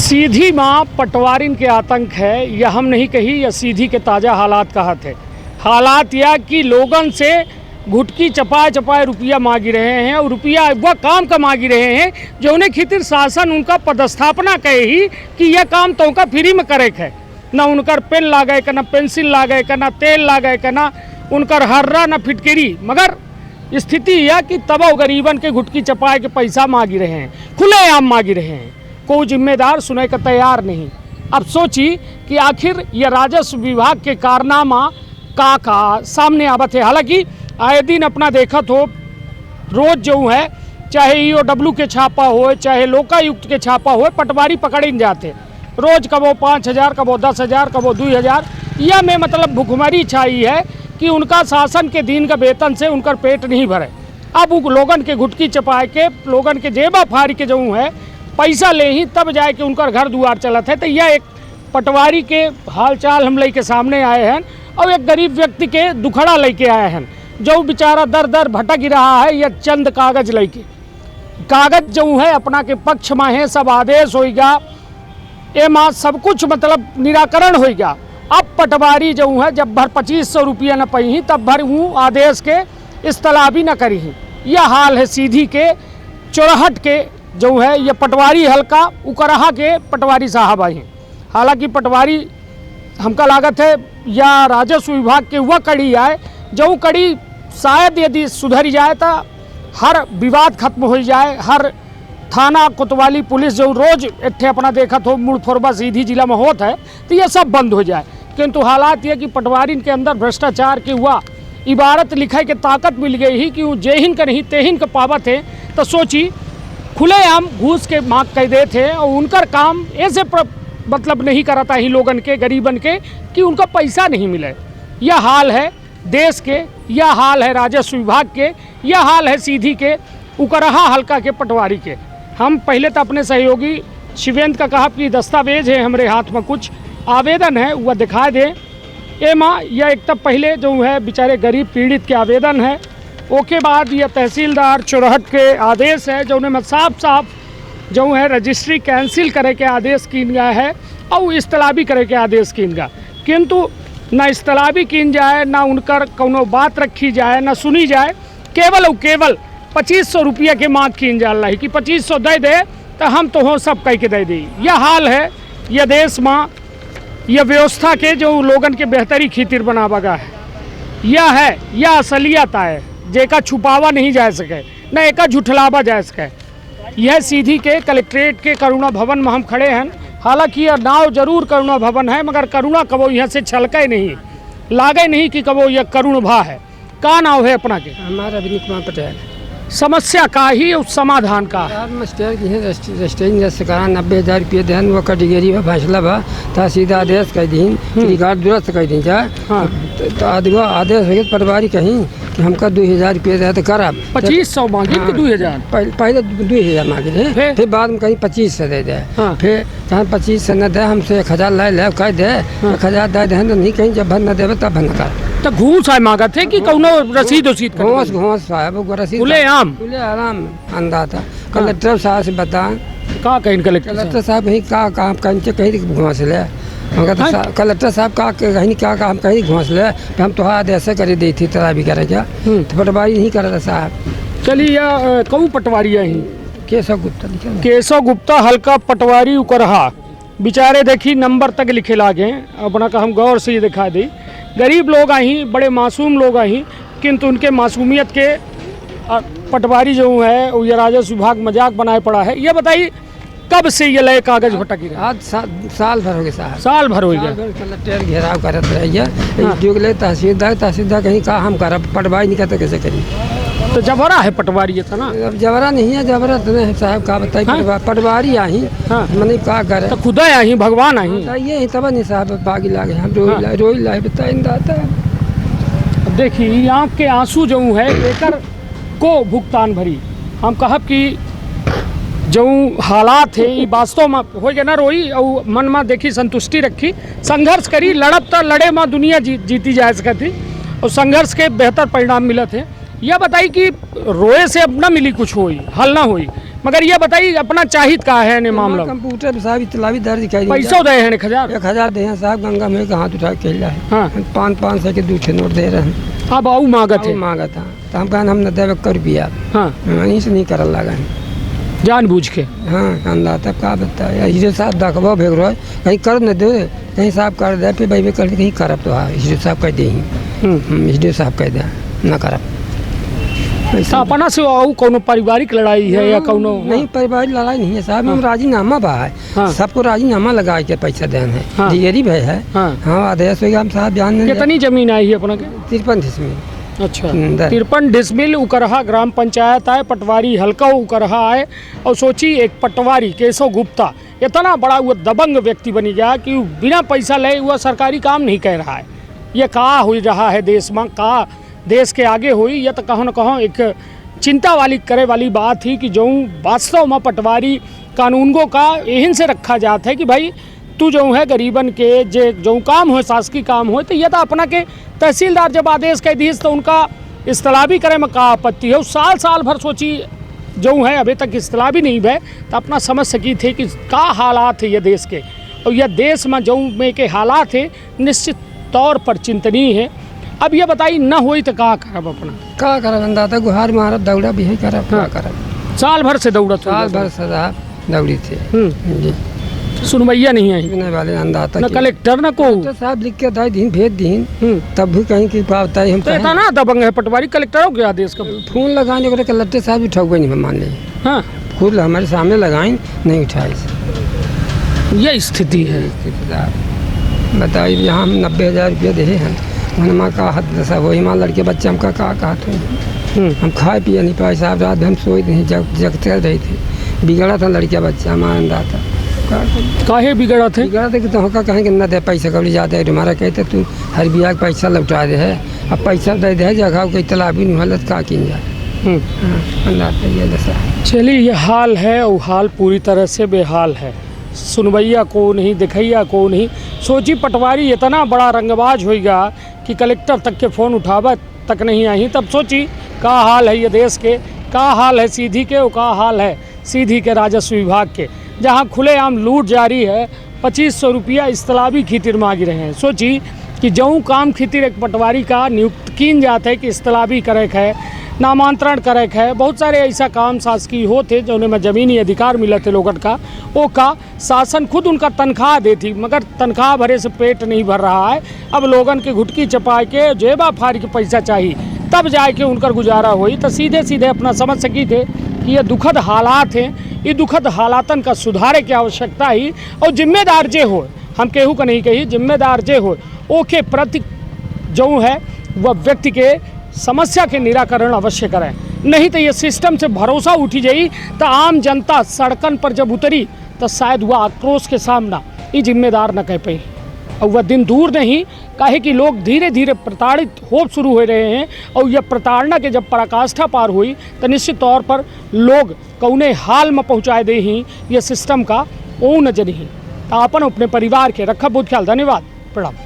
सीधी माँ पटवारिन के आतंक है, यह हम नहीं कही, यह सीधी के ताज़ा हालात कहत है। हालात यह कि लोगन से घुटकी चपाए चपाए रुपया मांगी रहे हैं और रुपया वह काम का मांगी रहे हैं जो उन्हें खितिर शासन उनका पदस्थापना कहे ही कि यह काम तो उनका फ्री में करे है। न उनकर पेन लागे का, न पेंसिल लागे का, न तेल लागे का, न उनकर हर्रा, न फिटकरी। मगर स्थिति यह कि तब गरीबन के घुटकी चपाए के पैसा मांगी रहे हैं, खुलेआम मांगी रहे हैं। कोई जिम्मेदार सुने का तैयार नहीं। अब सोची कि आखिर यह राजस्व विभाग के कारनामा का सामने आवत है। हालांकि आए दिन अपना देखत हो, रोज जो है चाहे EOW के छापा हो, चाहे लोकायुक्त के छापा हो, पटवारी पकड़े नहीं जाते। रोज कबो 5,000, कबो 10,000, कबो 2,000। यह में मतलब भुखमरी छाई है कि उनका शासन के दिन का वेतन से उनका पेट नहीं भरे। अब वो लोगन के घुटकी चपाए के, लोगन के जेबा फाड़ के जो है पैसा ले ही तब जाए कि उनका घर दुआर चलत है। तो यह एक पटवारी के हालचाल हम लेके सामने आए हैं और एक गरीब व्यक्ति के दुखड़ा लेके आए हैं जो बेचारा दर दर भटक रहा है। यह चंद कागज लेके, कागज जो है अपना के पक्ष में है, सब आदेश होगा, ये माँ सब कुछ मतलब निराकरण होगा। अब पटवारी जो है जब भर 2500 रुपया न पही तब भर वो आदेश के इस्तलाबी न करी। यह हाल है सीधी के चौराहट के जो है ये पटवारी हल्का उकरहा के पटवारी साहब आई हैं। हालांकि पटवारी हमका लागत है या राजस्व विभाग के वह कड़ी आए जो कड़ी शायद यदि सुधर जाए तो हर विवाद खत्म हो जाए। हर थाना कोतवाली पुलिस जो रोज इतने अपना देखत हो मूल फोरबा सीधी जिला में होता है तो ये सब बंद हो जाए। किंतु हालात ये कि पटवारी के अंदर भ्रष्टाचार की हुआ इबारत लिखाई के ताकत मिल गई ही कि वो जेहिन का नहीं तेहिन का पावत है। तो सोची खुलेआम घूस के मांग कर दे थे और उनका काम ऐसे मतलब नहीं कराता ही लोगन के, गरीबन के, कि उनका पैसा नहीं मिले। यह हाल है देश के, यह हाल है राजस्व विभाग के, यह हाल है सीधी के उकरहा हल्का के पटवारी के। हम पहले तो अपने सहयोगी शिवेंद्र का कहा कि दस्तावेज है हमारे हाथ में, कुछ आवेदन है वह दिखा दें। ये माँ यह एक तब पहले जो है बेचारे गरीब पीड़ित के आवेदन है, ओके बाद यह तहसीलदार चौराहट के आदेश है जो उन्हें साफ साफ जो है रजिस्ट्री कैंसिल करे के आदेश किन गया है और इस्तलाबी करे के आदेश किन गया। किंतु न इस्तलाबी किन जाए, ना उनकर कोनो बात रखी जाए, ना सुनी जाए। केवल और केवल 2500 रुपया के मांग किन जा रही कि 2500 दे दे तो हम तो हो सब कह के दे दी। यह हाल है यह देश माँ, यह व्यवस्था के जो लोगन के बेहतरी खीतिर बना बगा है। यह असलियत है जेका छुपावा नहीं जा सके, न एका झुठलावा जा सके। यह सीधी के कलेक्ट्रेट के करुणा भवन में हम खड़े हैं। हालांकि यह नाव जरूर करुणा भवन है मगर करुणा कबो यहाँ से छलके नहीं, लागे नहीं कि कबो यह करुण भा है। का नाव है अपना के? हमारा विनीत कुमार पटेल। समस्या का ही उस समाधान का रजिस्ट्रेशन जैसे करा 90,000 रुपये देन वो कैटेगरी में फैसला बा था सीधा आदेश कह दी रिकॉर्ड दुरुस्त कह दी जाए। तो आदेश हो पटवारी कहीं कि हमका 2,000 रुपये दे तो करब 2500 मांगी कि 2,000? पहले 2,000 मांगे थे, फिर बाद में कहीं 2500 दे दे। फिर जहाँ 2500 न दे हमसे 1,000 ले कह दे 1,000 दे दे नहीं कहीं जब भर न देवे तब भर न कर। तो घूस है मांगा थे कि कौनो रसीद घूस साहब रसीद खुलेआम अंदा था। कलेक्टर साहब से बता का कहीं कलेक्टर साहब कहीं का काम कहीं घूस ले कलेक्टर साहब का कहीं क्या काम कहीं घूस ले हम तो आदेश कर दी थी तरा भी करे क्या तो पटवारी नहीं कर रहा साहब। चलिए कौन पटवारी है? केशव गुप्ता हल्का पटवारी उकरहा बेचारे देखी नंबर तक लिखे लागे अपना का हम गौर से ये दिखा दी। गरीब लोग आई, बड़े मासूम लोग आई, किंतु उनके मासूमियत के पटवारी जो है वो ये राजस्व विभाग मजाक बनाए पड़ा है। ये बताइए कब से ये लय कागज भटकी रहा? आज साल भर हो गया साहब, साल भर हो गया। कलेक्टर घेराव करत रहिए तहसीलदार कहीं का हम कर पटवारी नहीं करते कैसे करी। तो जबरा है पटवारी ये था ना? जबरा नहीं है, जबरा तो नहीं साहब का बताइए पटवारी आई मैंने का करे तो खुदा आई भगवान आई ये तब नहीं साहब बागी लागे हम रोई लाए बताइए। देखिए आँख के आंसू जो है लेकर को भुगतान भरी। हम कहब कि जो हालात है ये वास्तव में हो गया ना रोई और मन में देखी संतुष्टि रखी, संघर्ष करी, लड़ब तो लड़े में दुनिया जीती जा सकती और संघर्ष के बेहतर परिणाम मिलत है। यह बताई कि रोए से अब न मिली कुछ हुई हल ना हुई, मगर ये बताइए अपना चाहित का है ने मामला कंप्यूटर साहब इतला भी दर्ज कर पैसा दे हैं 1000 1000 दे हैं साहब, गंगा में हाथ उठा के खेला है। हाँ 500 के 2 नोट दे रहे हैं। अब आऊ मांगत है मांगा था तो हम कहना हम न देवे 1 रुपया। हाँ वहीं से नहीं करल लगा है जानबूझ के। हाँ अंदा तब का बताया हीरो साहब दखबो भेग रहा कहीं कर न दे, कहीं साहब कर दे पे भाई कर कहीं करब तो हाँ हीरो साहब कह दे हीरो साहब कह दे न करब। तो अपना से आऊ कोनो पारिवारिक लड़ाई है या कोनो नहीं पारिवारिक लड़ाई नहीं है साहब। हम राजीनामा बा है। हाँ। सबको राजीनामा लगा के पैसा देना है। हाँ। डिगरी भाई है। हाँ। हाँ आदेश हो गया हम साहब जान कितनी जमीन आई है अपना के? 53 डिसमिल। अच्छा 53 डिसमिल उकरहा ग्राम पंचायत है, पटवारी हल्का उकरहा है। और सोची एक पटवारी केशव गुप्ता इतना बड़ा वो दबंग व्यक्ति बनी गया कि बिना पैसा ले हुआ सरकारी काम नहीं कह रहा है। ये कहाँ हो रहा है देश में, कहाँ देश के आगे हुई, यह तो कहो न कहो एक चिंता वाली करे वाली बात थी कि जो वास्तव में पटवारी कानूनों का एहन से रखा जाता है कि भाई तू जो है गरीबन के जो काम हो शासकीय काम हो, तो यह तो अपना के तहसीलदार जब आदेश कह दिए तो उनका इस्तलाबी करे में का आपत्ति है। साल भर सोची जो है अभी तक इस्तलाबी नहीं भय, तो अपना समझ सकी थे कि का हालात है ये देश के। और यह देश में जो में के हालात है निश्चित तौर पर चिंतनीय है। अब ये बताइए न हुई तो का करब अपना? का करब अंदाता गुहार मारब दौड़ा भी है करब। हाँ। का करब साल भर से दौड़त साल भर से साहब दौड़ी थे जी। सुनवैया नहीं आई सुनने वाले अंदाता न कलेक्टर न को तो साहब लिख के दाई दिन भेज दिन तब भी कहीं की पावता हम तो इतना ना दबंग है पटवारी कलेक्टरों के आदेश का। फोन लगाने को कलेक्टर साहब भी ठग नहीं मान ली। हाँ खुद हमारे सामने लगाई नहीं उठाई। ये स्थिति है। बताइए यहाँ हम 90,000 रुपये दे हैं माँ का हद दशा वही माँ लड़के बच्चे हमका कहा थे हम खाए पिए नहीं पाए साहब। रात हम सोए नहीं जगते रहे थे। बिगड़ा था लड़किया बच्चा हमारा अंदा था। काहे बिगड़ा थे? बिगड़ा थे कि तो होका कहेंगे न दे पैसा कभी जाते है तुम्हारा कहते तू हर बिया का पैसा लौटा दे है। अब पैसा दे दे जगह कोई तालाब नहीं हालत का की जाए। अंदा ये दशा। चलिए ये हाल है और हाल पूरी तरह से बेहाल है। सुनवैया को नहीं, दिखैया को नहीं। सोची पटवारी इतना बड़ा रंगबाज होगा कि कलेक्टर तक के फ़ोन उठावा तक नहीं आई। तब सोची का हाल है ये देश के, का हाल है सीधी के और का हाल है सीधी के राजस्व विभाग के, जहां खुलेआम लूट जारी है। 2500 रुपया इस्तलाबी खितिर मांग रहे हैं। सोची कि जो काम खितिर एक पटवारी का नियुक्त किन जाते है कि इस्तलाबी करे है, नामांतरण करे है। बहुत सारे ऐसा काम शासकीय होते जो उन्हें ज़मीनी अधिकार मिले थे लोगन का, वो का शासन खुद उनका तनख्वाह देती, मगर तनख्वाह भरे से पेट नहीं भर रहा है। अब लोगन के घुटकी चपा के जेबा फाड़ के पैसा चाहिए तब जाके उनका गुजारा हुई। तो सीधे सीधे अपना समझ सकी थे कि ये दुखद हालात हैं। ये दुखद हालातन का सुधारे की आवश्यकता ही। और जिम्मेदार जे हो, हम केहू का नहीं कही, जिम्मेदार जे हो ओके प्रति जो है वह व्यक्ति के समस्या के निराकरण अवश्य करें। नहीं तो ये सिस्टम से भरोसा उठी जाई तो आम जनता सड़कन पर जब उतरी तो शायद वह आक्रोश के सामना ये जिम्मेदार न कह पाई। और वह दिन दूर नहीं, काहे कि लोग धीरे धीरे प्रताड़ित हो शुरू हो रहे हैं। और यह प्रताड़ना के जब पराकाष्ठा पार हुई तो निश्चित तौर पर लोग कौने हाल में पहुँचाए दे ही ये सिस्टम का ओ न जनी। तो अपन अपने परिवार के रखा बहुत ख्याल। धन्यवाद, प्रणाम।